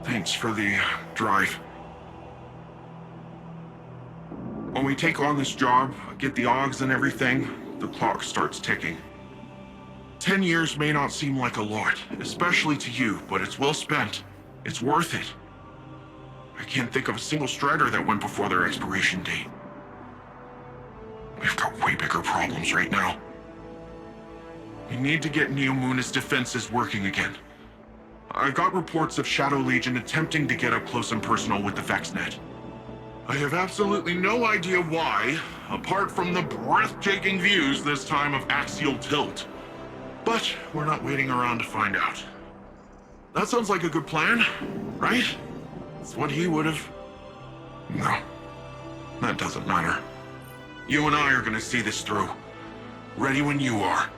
Thanks for the drive. When we take on this job, get the Augs and everything, the clock starts ticking. 10 years may not seem like a lot, especially to you, but it's well spent. It's worth it. I can't think of a single Strider that went before their expiration date. We've got way bigger problems right now. We need to get Neomuna's defenses working again. I've got reports of Shadow Legion attempting to get up close and personal with the VexNet. I have absolutely no idea why, apart from the breathtaking views this time of axial tilt. But we're not waiting around to find out. That sounds like a good plan, right? It's what he would have... No, that doesn't matter. You and I are gonna see this through. Ready when you are.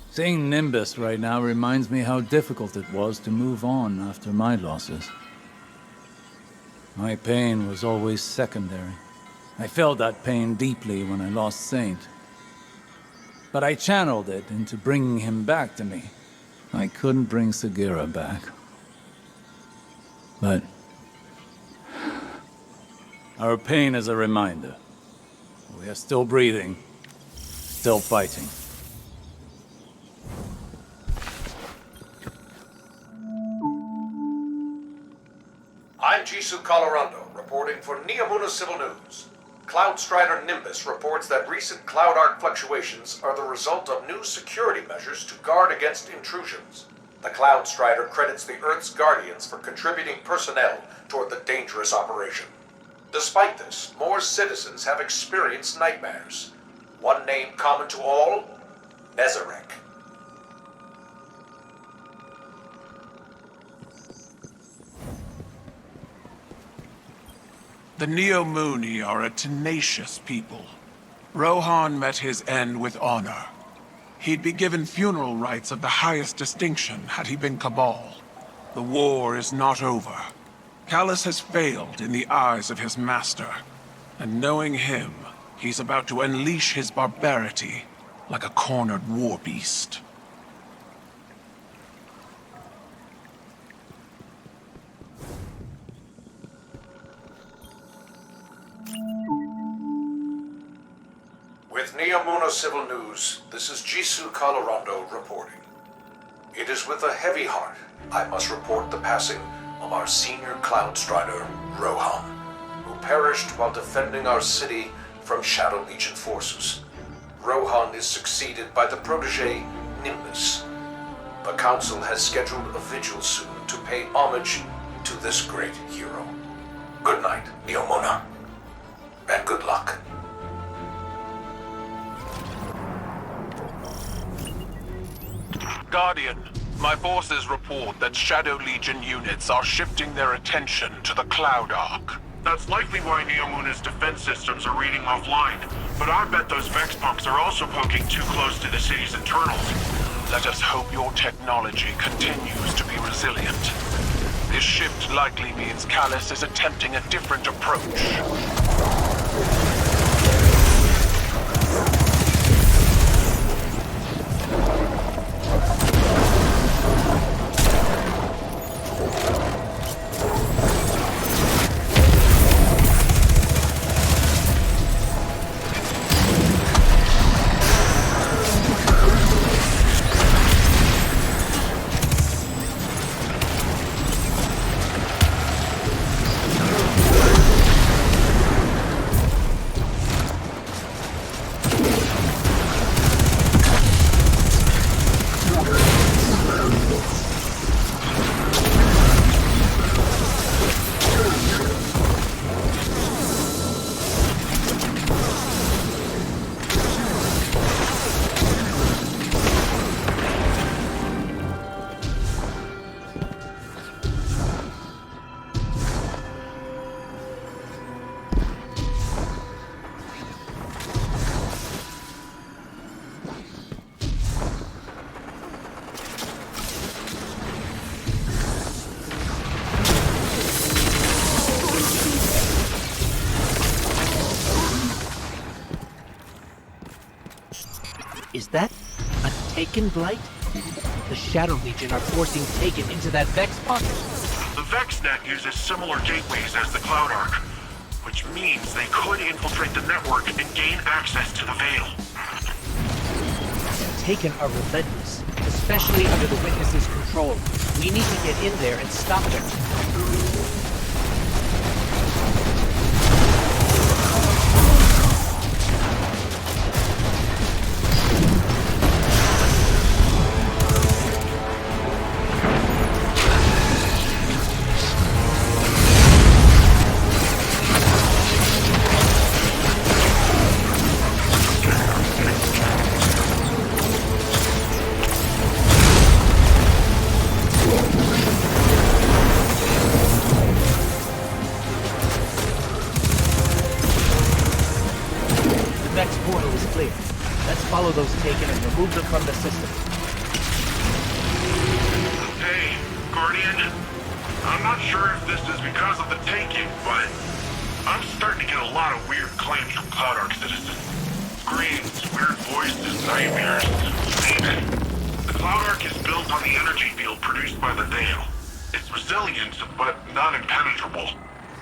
Seeing Nimbus right now reminds me how difficult it was to move on after my losses. My pain was always secondary. I felt that pain deeply when I lost Saint. But I channeled it into bringing him back to me. I couldn't bring Sagira back. But our pain is a reminder. We are still breathing, still fighting. I'm Jisoo Colorado, reporting for Neomuna Civil News. Cloud Strider Nimbus reports that recent Cloud Arc fluctuations are the result of new security measures to guard against intrusions. The Cloud Strider credits the Earth's Guardians for contributing personnel toward the dangerous operation. Despite this, more citizens have experienced nightmares. One name common to all, Nezarek. The Neomuni are a tenacious people. Rohan met his end with honor. He'd be given funeral rites of the highest distinction had he been Cabal. The war is not over. Callus has failed in the eyes of his master. And knowing him, he's about to unleash his barbarity like a cornered war beast. With Neomuna Civil News, this is Jisoo Colorado reporting. It is with a heavy heart I must report the passing of our senior Cloud Strider, Rohan, who perished while defending our city from Shadow Legion forces. Rohan is succeeded by the protege, Nimbus. The Council has scheduled a vigil soon to pay homage to this great hero. Good night, Neomuna, and good luck. Guardian, my forces report that Shadow Legion units are shifting their attention to the Cloud Arc. That's likely why Neomuna's defense systems are reading offline. But I bet those Vex punks are also poking too close to the city's internals. Let us hope your technology continues to be resilient. This shift likely means Callus is attempting a different approach. Is that a Taken blight? The Shadow Legion are forcing Taken into that Vex pod? The VexNet uses similar gateways as the Cloud Arc, which means they could infiltrate the network and gain access to the Veil. Taken are relentless, especially under the Witness's control. We need to get in there and stop them. Follow those Taken and remove them from the system. Hey, Guardian. I'm not sure if this is because of the Taken, but I'm starting to get a lot of weird claims from Cloud Arc citizens. Screams, weird voices, nightmares, you name it. The Cloud Arc is built on the energy field produced by the Veil. It's resilient, but not impenetrable.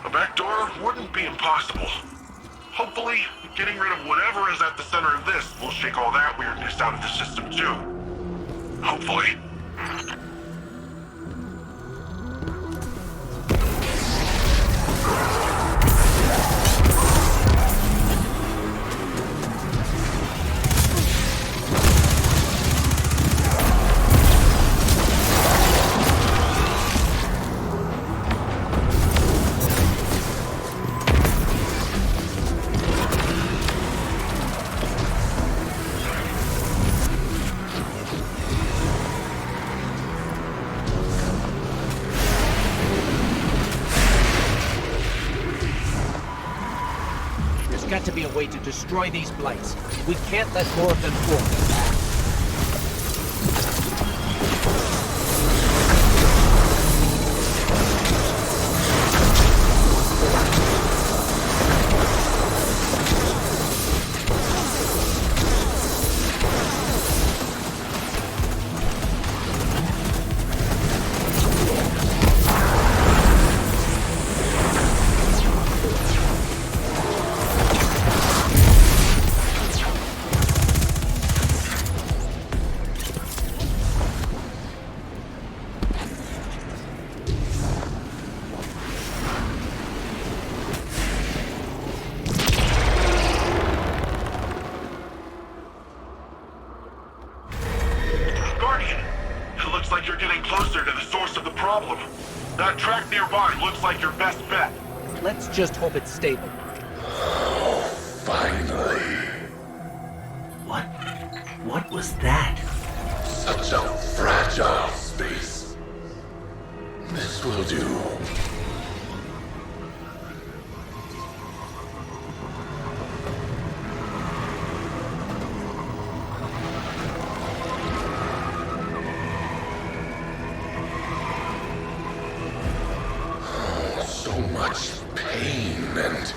A backdoor wouldn't be impossible. Hopefully, getting rid of whatever is at the center of this will shake all that weirdness out of the system too. Hopefully. Got to be a way to destroy these blights. We can't let more of them form. That track nearby looks like your best bet. Let's just hope it's stable. Finally. What was that? Such a fragile space. This will do. So much pain and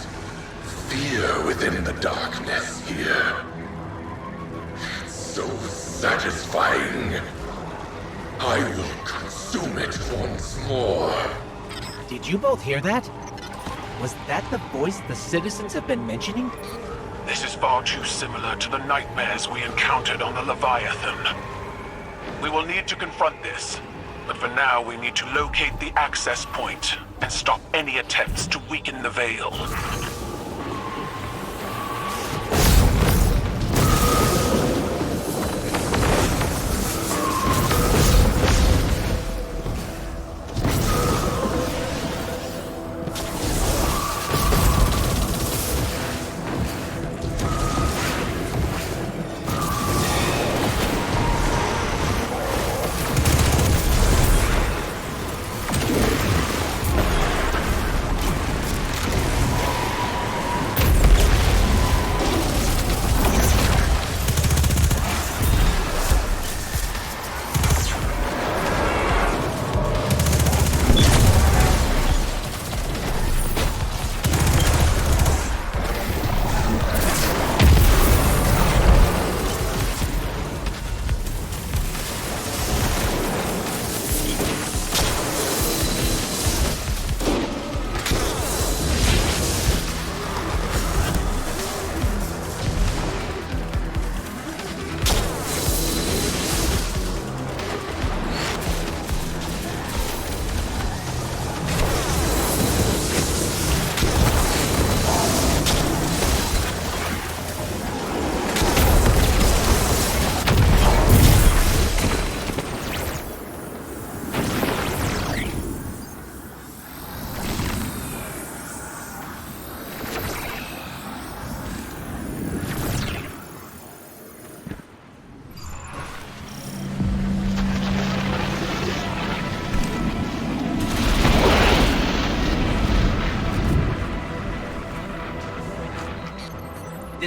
fear within the darkness here. So satisfying. I will consume it once more. Did you both hear that? Was that the voice the citizens have been mentioning? This is far too similar to the nightmares we encountered on the Leviathan. We will need to confront this, but for now we need to locate the access point and stop any attempts to weaken the Veil.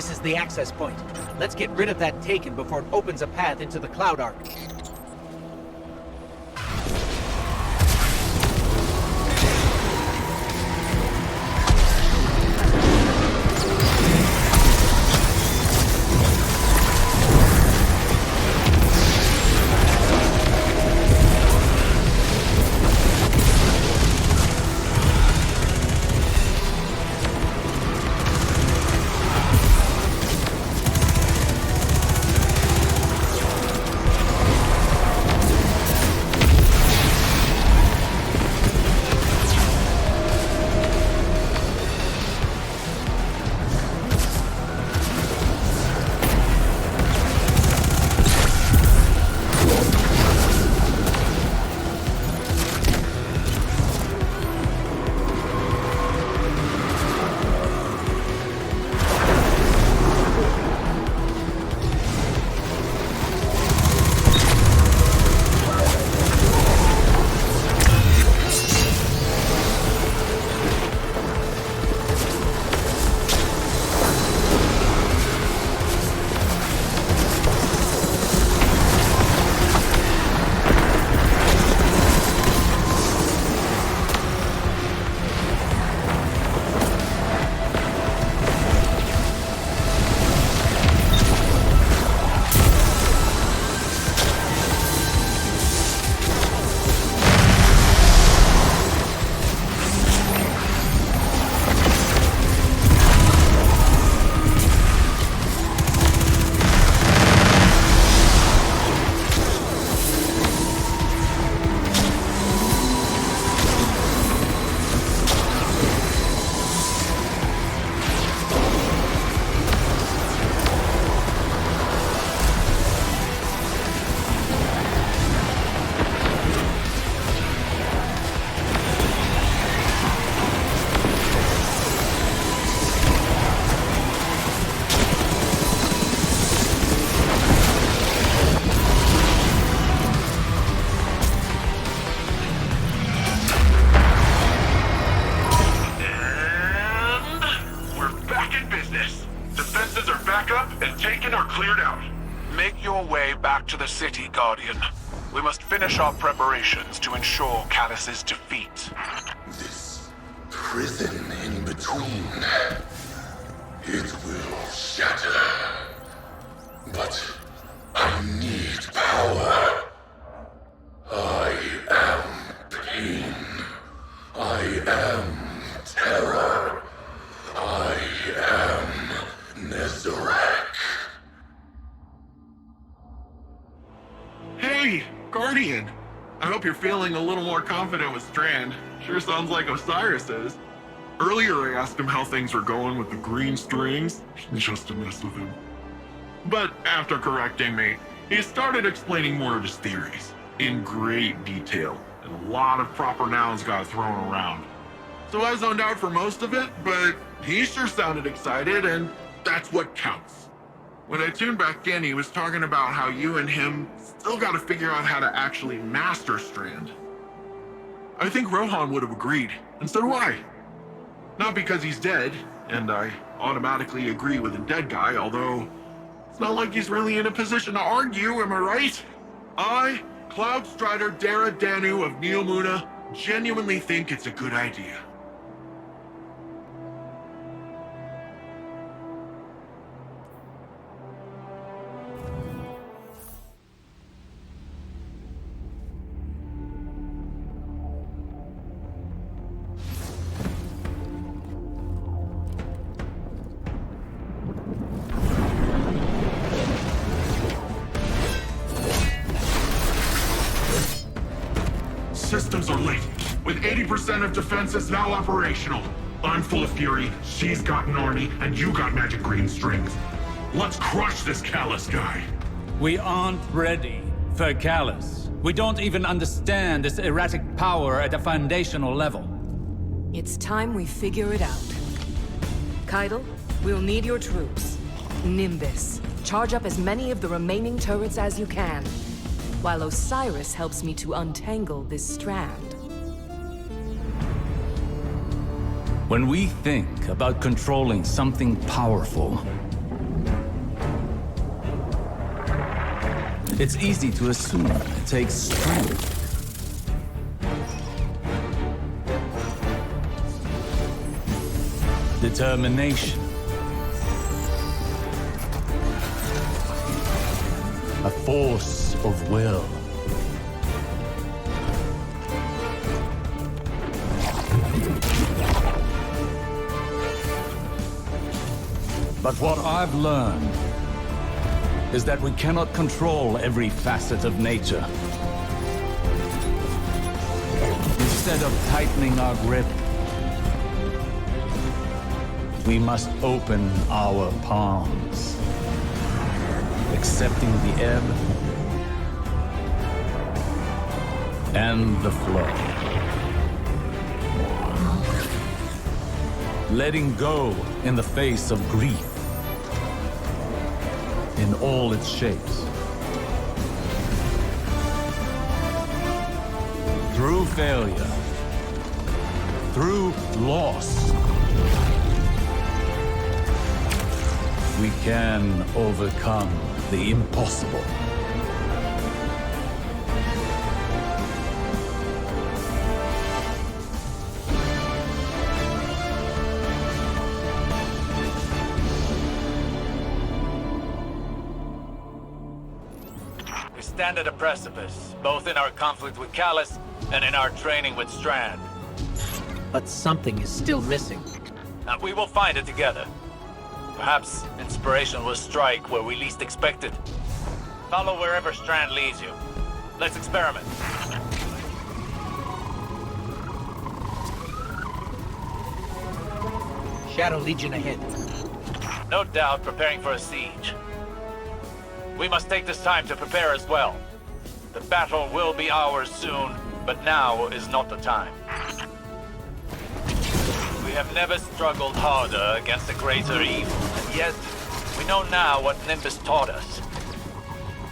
This is the access point. Let's get rid of that Taken before it opens a path into the Cloud Arc. To the city, Guardian. We must finish our preparations to ensure Callus's defeat. This prison in between, it will shatter. But I need power. I am pain. I am terror. I am Nezarek. Hey, Guardian! I hope you're feeling a little more confident with Strand. Sure sounds like Osiris is. Earlier I asked him how things were going with the green strings, just to mess with him. But after correcting me, he started explaining more of his theories, in great detail, and a lot of proper nouns got thrown around. So I zoned out for most of it, but he sure sounded excited, and that's what counts. When I tuned back in, he was talking about how you and him still gotta figure out how to actually master Strand. I think Rohan would have agreed, and so do I. Not because he's dead, and I automatically agree with a dead guy, although it's not like he's really in a position to argue, am I right? I, Cloud Strider Dara Danu of Neomuna, genuinely think it's a good idea. Systems are late, with 80% of defenses now operational. I'm full of fury, she's got an army, and you got magic green strings. Let's crush this Callus guy. We aren't ready for Callus. We don't even understand this erratic power at a foundational level. It's time we figure it out. Keitel, we'll need your troops. Nimbus, charge up as many of the remaining turrets as you can, while Osiris helps me to untangle this strand. When we think about controlling something powerful, It's easy to assume it takes strength. Determination. A force of will. But what I've learned is that we cannot control every facet of nature. Instead of tightening our grip, we must open our palms, accepting the ebb and the flow. Letting go in the face of grief in all its shapes. Through failure, through loss, we can overcome the impossible. We stand at a precipice, both in our conflict with Callus and in our training with Strand. But something is still missing. And we will find it together. Perhaps inspiration will strike where we least expect it. Follow wherever Strand leads you. Let's experiment. Shadow Legion ahead. No doubt preparing for a siege. We must take this time to prepare as well. The battle will be ours soon, but now is not the time. We have never struggled harder against a greater evil, and yet we know now what Nimbus taught us.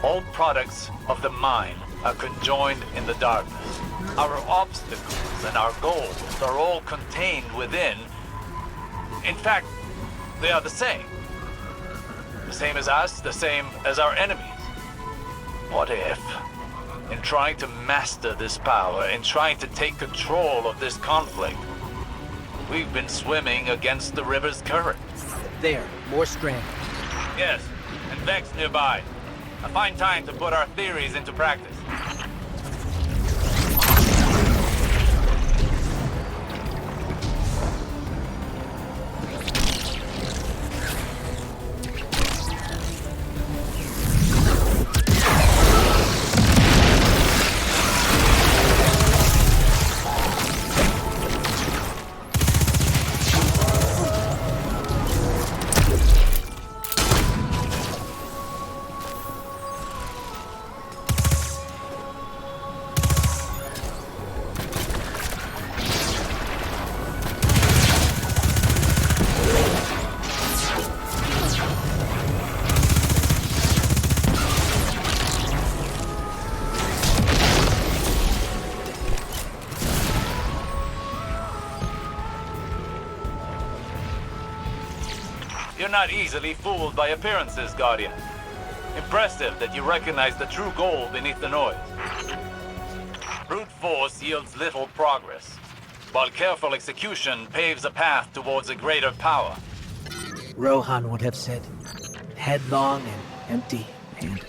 All products of the mind are conjoined in the darkness. Our obstacles and our goals are all contained within. In fact, they are the same. The same as us, the same as our enemies. What if, in trying to master this power, in trying to take control of this conflict, we've been swimming against the river's current? There, more Strand. Yes, and Vex nearby. A fine time to put our theories into practice. You're not easily fooled by appearances, Guardian. Impressive that you recognize the true goal beneath the noise. Brute force yields little progress, while careful execution paves a path towards a greater power. Rohan would have said, headlong and empty-handed.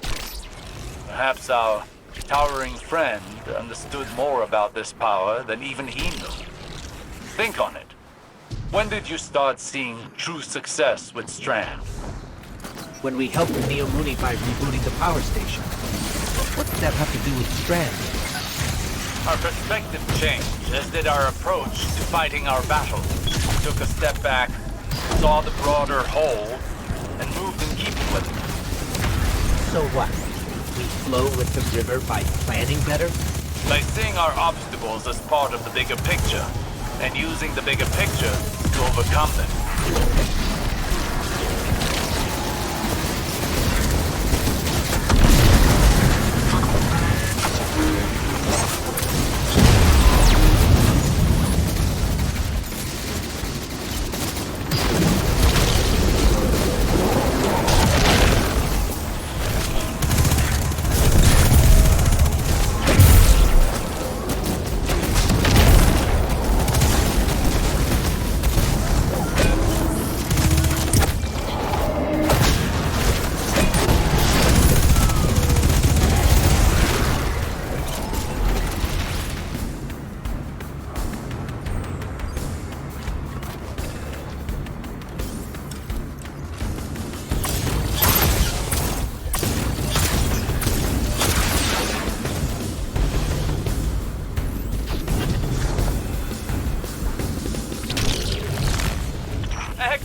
Perhaps our towering friend understood more about this power than even he knew. Think on it. When did you start seeing true success with Strand? When we helped the Neo Mooney by rebooting the power station. What did that have to do with Strand? Our perspective changed, as did our approach to fighting our battles. We took a step back, saw the broader whole, and moved in keeping with it. So what? We flow with the river by planning better? By seeing our obstacles as part of the bigger picture, and using the bigger picture to overcome them.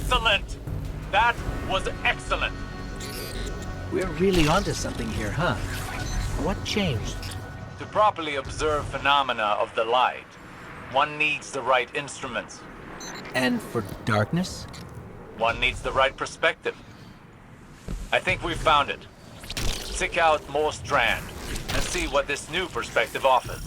excellent! That was excellent! We're really onto something here, huh? What changed? To properly observe phenomena of the light, one needs the right instruments. And for darkness? One needs the right perspective. I think we've found it. Seek out more Strand and see what this new perspective offers.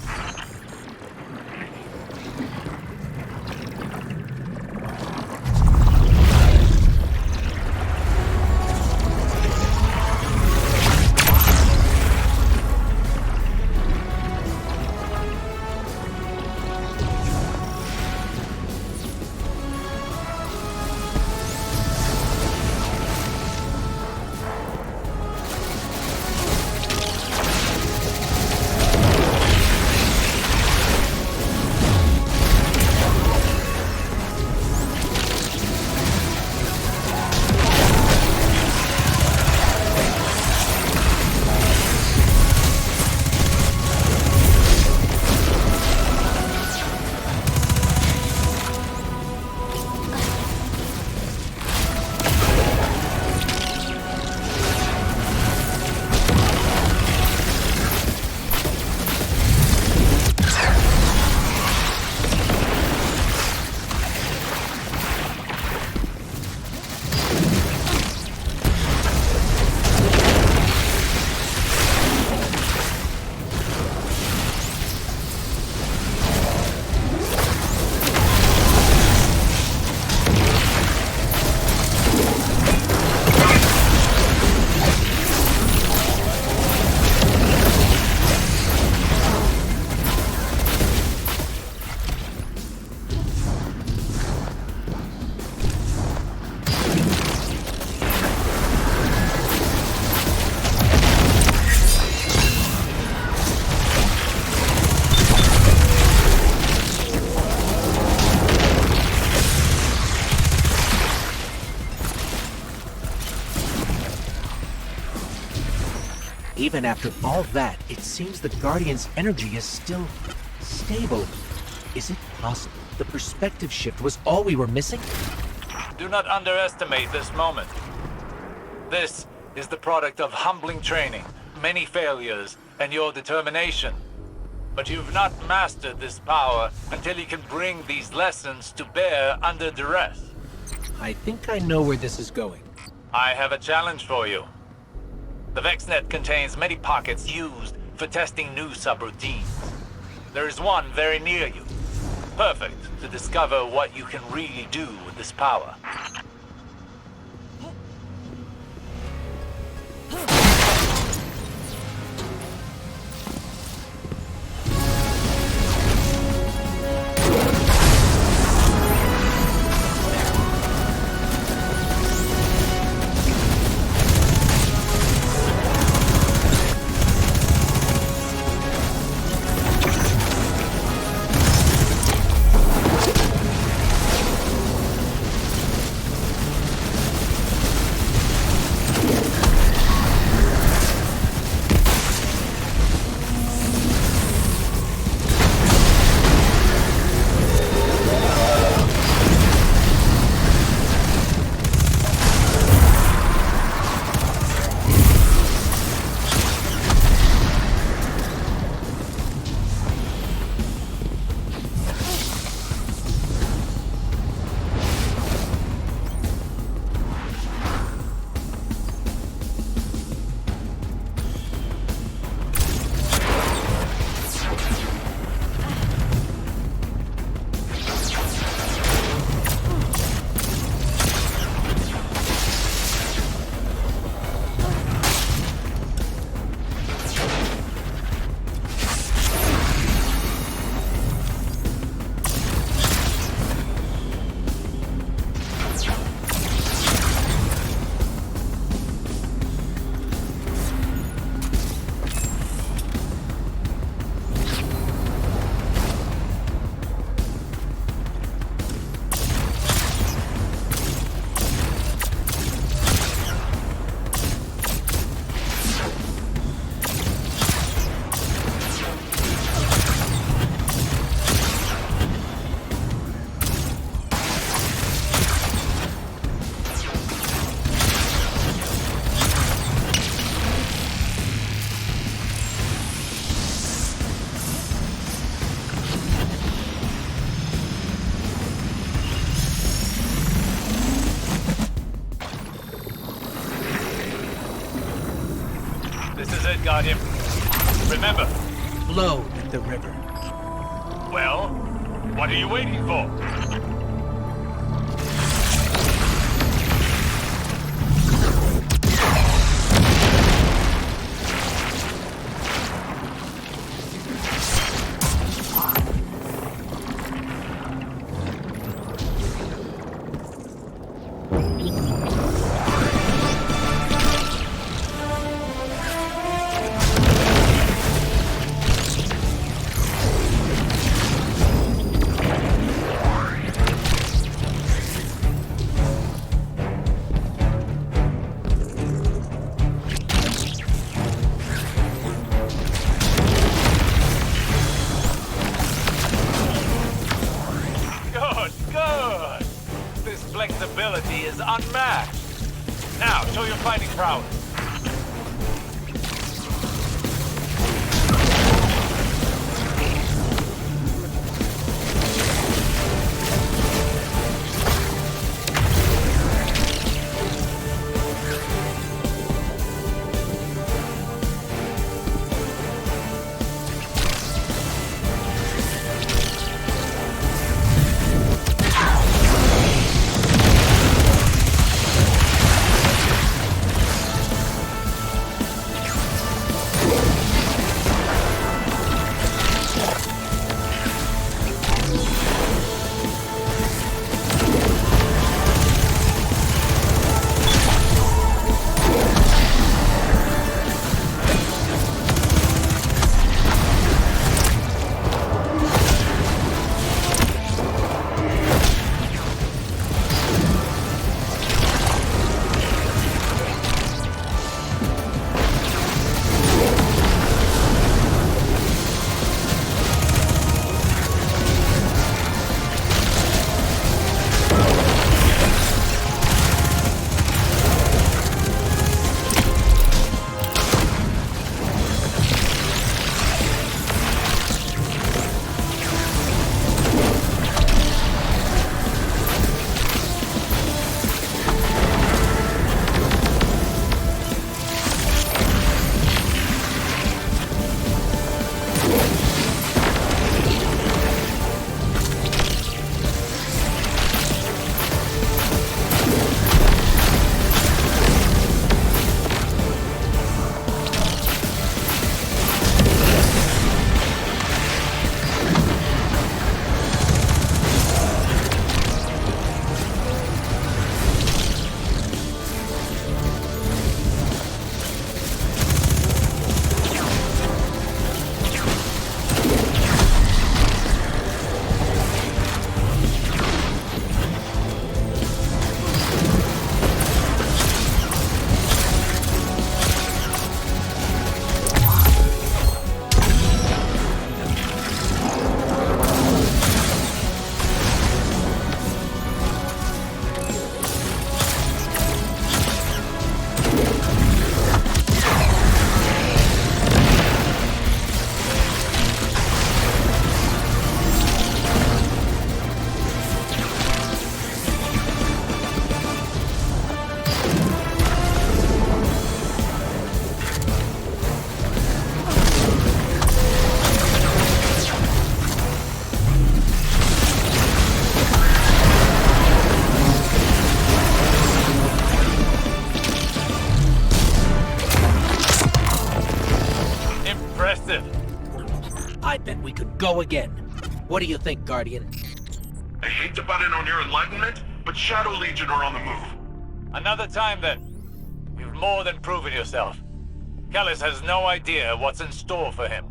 Even after all that, it seems the Guardian's energy is still stable. Is it possible the perspective shift was all we were missing? Do not underestimate this moment. This is the product of humbling training, many failures, and your determination. But you've not mastered this power until you can bring these lessons to bear under duress. I think I know where this is going. I have a challenge for you. The VexNet contains many pockets used for testing new subroutines. There is one very near you. Perfect to discover what you can really do with this power. got him. Remember, Blow at the river. well, what are you waiting for? Good. This flexibility is unmatched. Now, show your fighting prowess. I bet we could go again. What do you think, Guardian? I hate to butt in on your enlightenment, but Shadow Legion are on the move. Another time then. You've more than proven yourself. Callis has no idea what's in store for him.